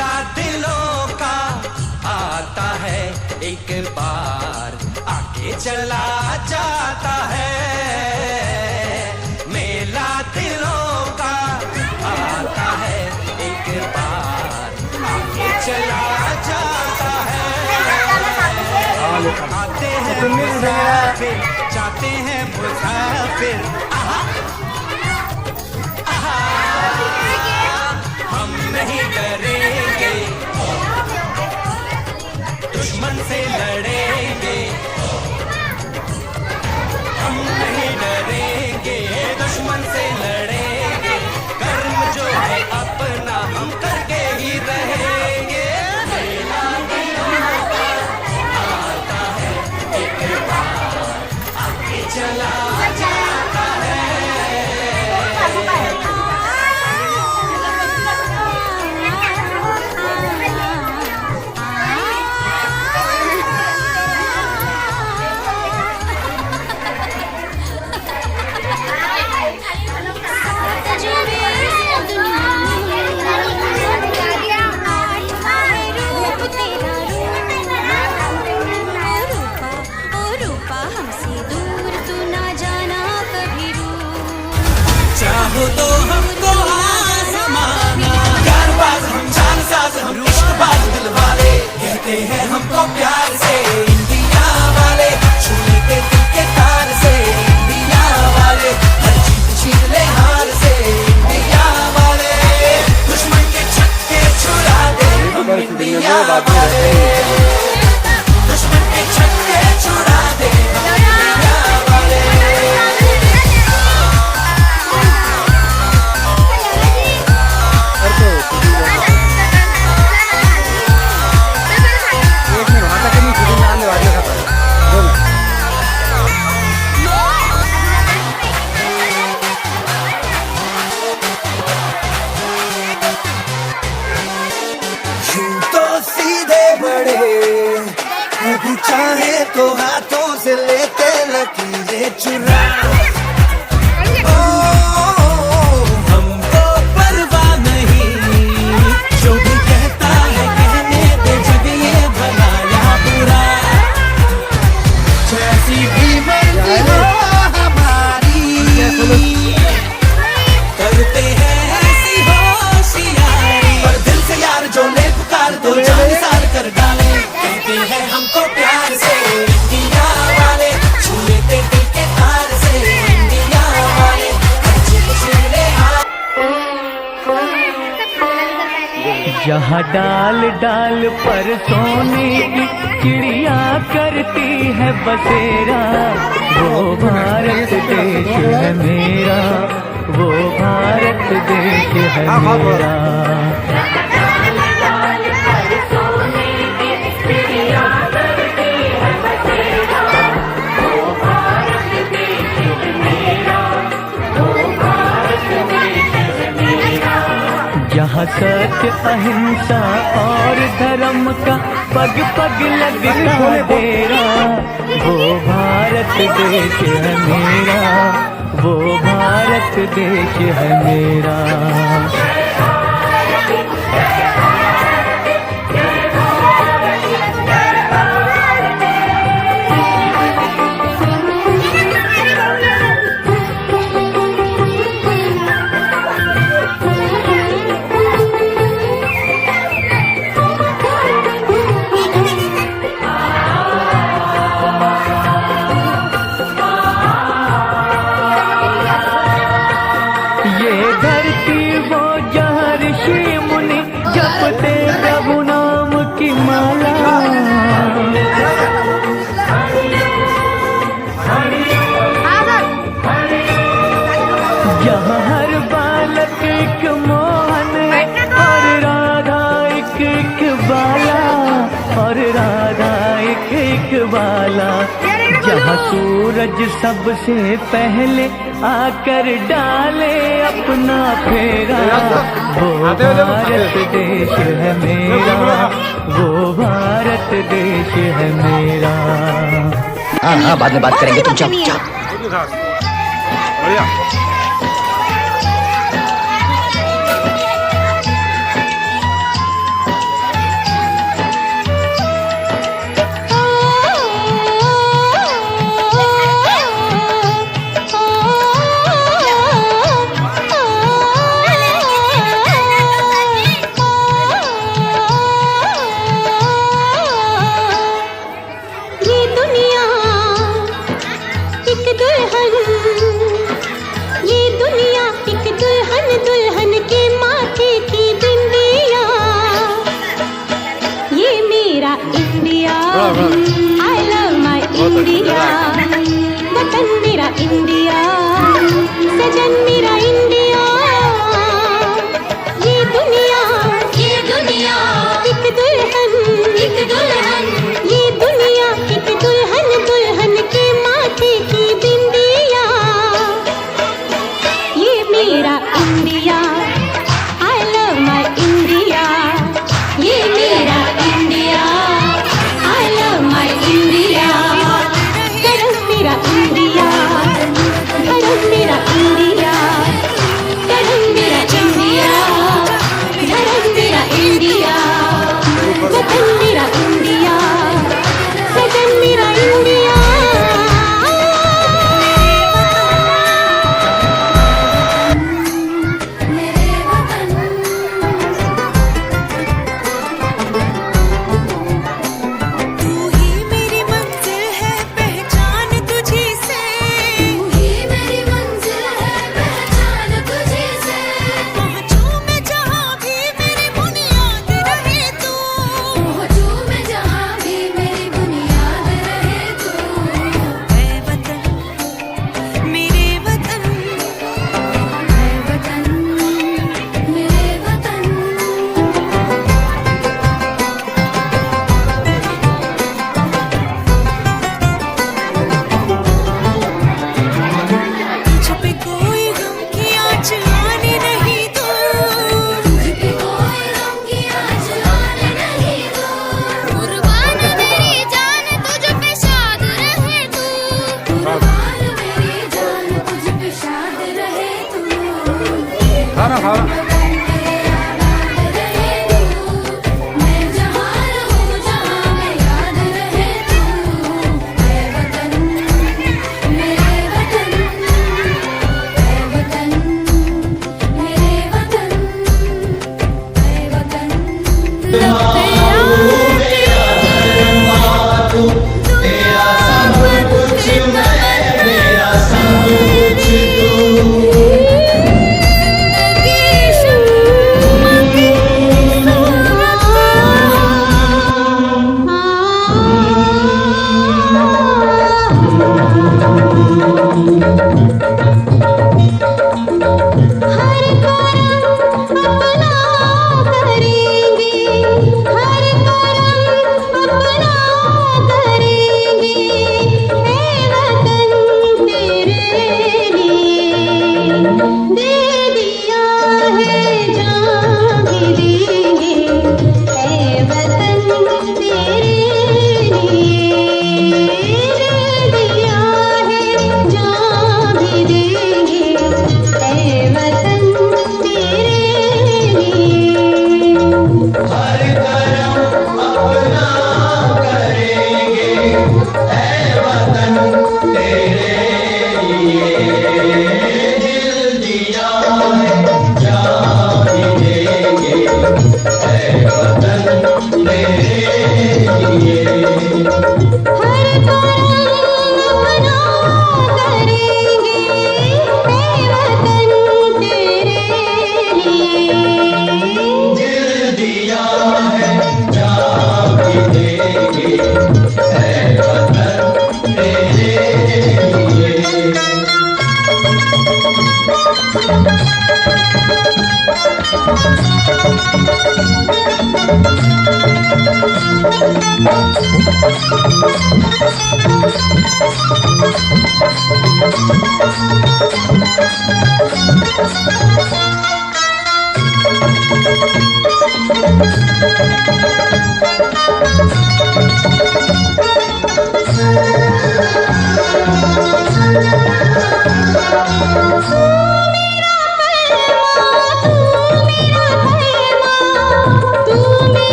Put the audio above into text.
मेला दिलों का आता है एक बार आके चला जाता है। मेला दिलों का आता है एक बार आके चला जाता है। आते हैं मुसाफिर जाते हैं मुसाफिर, हम नहीं डरेंगे दुश्मन से लड़ेंगे, हम नहीं डरेंगे दुश्मन से लड़ेंगे। कर्म जो है अपना हम करके ही रहेंगे। मेला दिलों का आता है एक बार आगे चला जाता है। चाहो तो हमको आज़माना, प्यारबाज हम जानसाज हम इश्कबाज दिल वाले, कहते हैं हमको प्यार से इंडिया वाले, छू लेते दिल के तार से इंडिया वाले, हर जीत छीन ले हार से इंडिया वाले, दुश्मन के छक्के छुड़ा दे हम इंडिया वाले, दुश्मन के छक्के छुड़ा दे हम इंडिया वाले। सीधे बड़े कभी चाहे तो हाथों से लेते लकीरें चुरा। हमको परवाह नहीं जो भी कहता है कहने दे, जब ये भला या बुरा, जैसी भी मर्जी हो हमारी करते हैं ऐसी होशियारी। पर दिल से यार जो ले पुकार तो जान सार कर डाले, कहते हैं हमको प्यार से इंडिया वाले, छू लेते दिल के तार से इंडिया वाले, जहाँ डाल डाल पर सोने की चिड़िया करती है बसेरा, वो भारत देश है मेरा, वो भारत देश है मेरा। जहाँ सच अहिंसा और धर्म का पग पग लगता डेरा, वो भारत देश है मेरा, वो भारत देश है मेरा। जपते प्रभु नाम की माला, यहाँ हर बालक एक मोहन और राधा एक बाला, और राधा एक बाला। जहाँ सूरज सबसे पहले आकर डाले अपना फेरा, वो भारत देश है मेरा, वो भारत देश है मेरा। हाँ बाद में बात करेंगे, तुम जाओ। सजन मेरा इंडिया, ये दुनिया एक दुल्हन, ये दुनिया एक दुल्हन, दुल्हन के माथे की बिंदिया। ये मेरा India, I love my India, ये मेरा India, I love my India। करम मेरा इंडिया, धर्म मेरा इंडिया, करम मेरा इंडिया, धर्म मेरा इंडिया, वतन मेरा इंडिया, सजन मेरा इंडिया। तू ही मेरी मंजिल है पहचान तुझी से, तू ही मेरी मंजिल है पहचान तुझी से। पहुंचूं मैं जहां भी मेरी बुनियाद रहे तू, पहुंचूं मैं जहां भी मेरी बुनियाद रहे तू। ऐ वतन मेरे वतन, ऐ वतन मेरे वतन। तुझ पे कोई गम की आँच आने नहीं दूँ, तुझ पे कोई गम की आँच आने नहीं दूँ। कुर्बान मेरी जान तुझ पे शाद रहे तू, कुर्बान मेरी जान तुझ पे शाद रहे तू। मैं जहाँ रहूँ जहाँ मैं याद रहे तू। ऐ वतन मेरे वतन, ऐ वतन मेरे वतन, ऐ वतन लब पे हर करम अपना करेंगे, हर करम अपना करेंगे। ऐ वतन तेरे लिए दे दिया है जान भी देंगे। ऐ वतन तेरे लिए दे दिया है जान भी देंगे। ऐ वतन तेरे लिए हर करम अपना करेंगे। ऐ वतन तेरे लिए